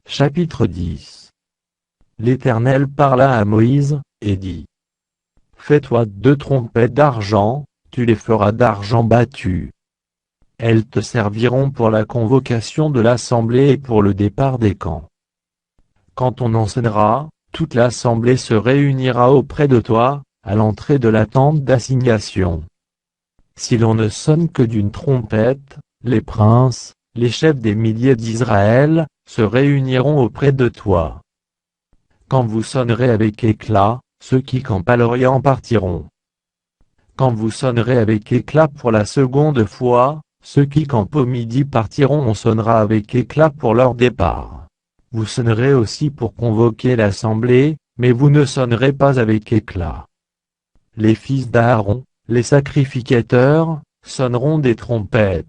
Chapitre 10. L'Éternel parla à Moïse, et dit : Fais-toi 2 trompettes d'argent, tu les feras d'argent battu. Elles te serviront pour la convocation de l'assemblée et pour le départ des camps. Quand on en sonnera, toute l'assemblée se réunira auprès de toi, à l'entrée de la tente d'assignation. Si l'on ne sonne que d'une trompette, les princes, les chefs des milliers d'Israël, se réuniront auprès de toi. Quand vous sonnerez avec éclat, ceux qui campent à l'Orient partiront. Quand vous sonnerez avec éclat pour la seconde fois, ceux qui campent au midi partiront. On sonnera avec éclat pour leur départ. Vous sonnerez aussi pour convoquer l'assemblée, mais vous ne sonnerez pas avec éclat. Les fils d'Aaron, les sacrificateurs, sonneront des trompettes.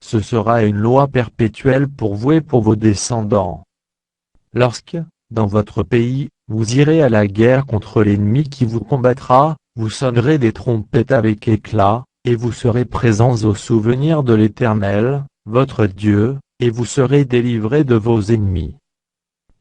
Ce sera une loi perpétuelle pour vous et pour vos descendants. Lorsque, dans votre pays, vous irez à la guerre contre l'ennemi qui vous combattra, vous sonnerez des trompettes avec éclat, et vous serez présents au souvenir de l'Éternel, votre Dieu, et vous serez délivrés de vos ennemis.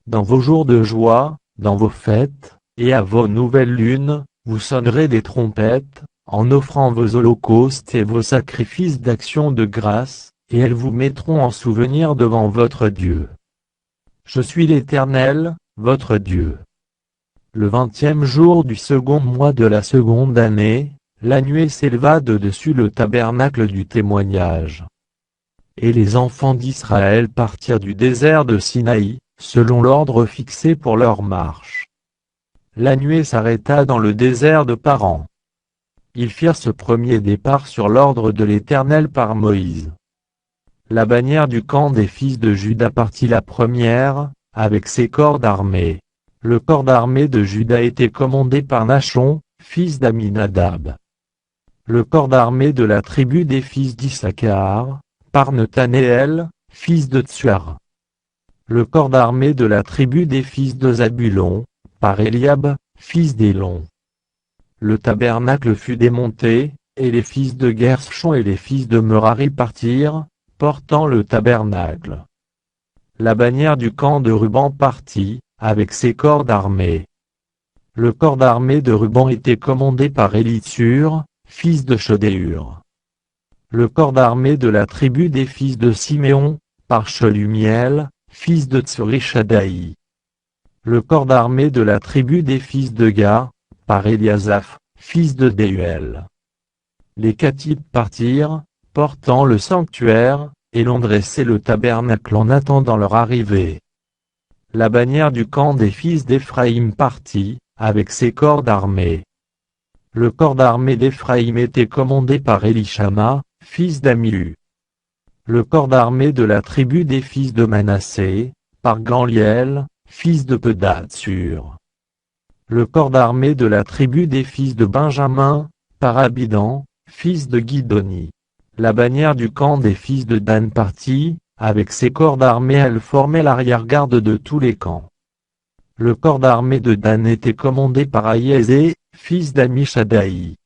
Dans vos jours de joie, dans vos fêtes, et à vos nouvelles lunes, vous sonnerez des trompettes, en offrant vos holocaustes et vos sacrifices d'action de grâce, et elles vous mettront en souvenir devant votre Dieu. Je suis l'Éternel, votre Dieu. Le 20e jour du second mois de la seconde année, la nuée s'éleva de dessus le tabernacle du témoignage. Et les enfants d'Israël partirent du désert de Sinaï, selon l'ordre fixé pour leur marche. La nuée s'arrêta dans le désert de Paran. Ils firent ce premier départ sur l'ordre de l'Éternel par Moïse. La bannière du camp des fils de Juda partit la première, avec ses corps d'armée. Le corps d'armée de Juda était commandé par Nachon, fils d'Aminadab. Le corps d'armée de la tribu des fils d'Issachar, par Nethanéel, fils de Tsuar. Le corps d'armée de la tribu des fils de Zabulon, par Eliab, fils d'Élon. Le tabernacle fut démonté, et les fils de Gershon et les fils de Merari partirent, portant le tabernacle. La bannière du camp de Ruban partit, avec ses corps d'armée. Le corps d'armée de Ruban était commandé par Élitsur, fils de Shedéur. Le corps d'armée de la tribu des fils de Siméon, par Shelumiel, fils de Tsurishadaï. Le corps d'armée de la tribu des fils de Ga, par Eliasaph, fils de Déuel. Les Kathites partirent, portant le sanctuaire, et l'on dressait le tabernacle en attendant leur arrivée. La bannière du camp des fils d'Éphraïm partit, avec ses corps d'armée. Le corps d'armée d'Éphraïm était commandé par Élishama, fils d'Amihu. Le corps d'armée de la tribu des fils de Manassé, par Gamliel, fils de Pedatsur. Le corps d'armée de la tribu des fils de Benjamin, par Abidan, fils de Guidoni. La bannière du camp des fils de Dan partit, avec ses corps d'armée. Elle formait l'arrière-garde de tous les camps. Le corps d'armée de Dan était commandé par Ahiezé, fils d'Amishadaï.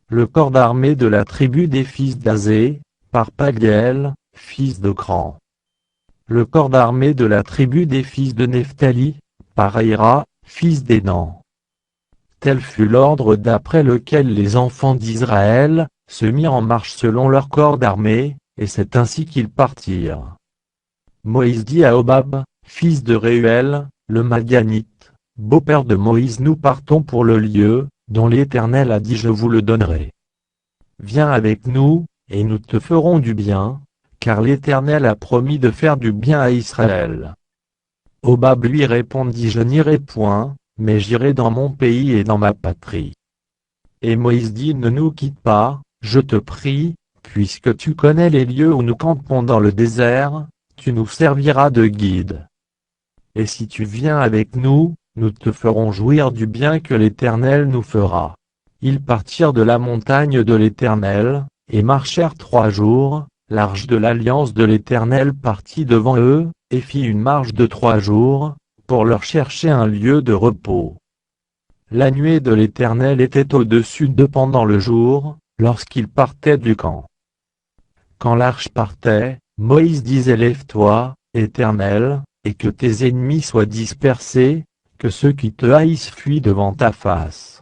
Le corps d'armée de la tribu des fils d'Azé, par Pagiel, fils de Cran. Le corps d'armée de la tribu des fils de Nephtali, par Aïra, fils d'Énan. Tel fut l'ordre d'après lequel les enfants d'Israël se mirent en marche selon leur corps d'armée, et c'est ainsi qu'ils partirent. Moïse dit à Hobab, fils de Réuel, le Madianite, beau-père de Moïse: nous partons pour le lieu, dont l'Éternel a dit je vous le donnerai. Viens avec nous, et nous te ferons du bien, car l'Éternel a promis de faire du bien à Israël. Hobab lui répondit: je n'irai point, mais j'irai dans mon pays et dans ma patrie. Et Moïse dit: ne nous quitte pas, je te prie, puisque tu connais les lieux où nous campons dans le désert, tu nous serviras de guide. Et si tu viens avec nous, nous te ferons jouir du bien que l'Éternel nous fera. Ils partirent de la montagne de l'Éternel, et marchèrent 3 jours, l'arche de l'alliance de l'Éternel partit devant eux, et fit une marche de 3 jours, pour leur chercher un lieu de repos. La nuée de l'Éternel était au-dessus d'eux pendant le jour, lorsqu'ils partaient du camp. Quand l'arche partait, Moïse disait: lève-toi, Éternel, et que tes ennemis soient dispersés, que ceux qui te haïssent fuient devant ta face.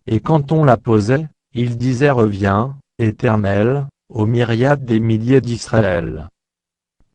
Et quand on la posait, il disait: Reviens, Éternel, aux myriades des milliers d'Israël.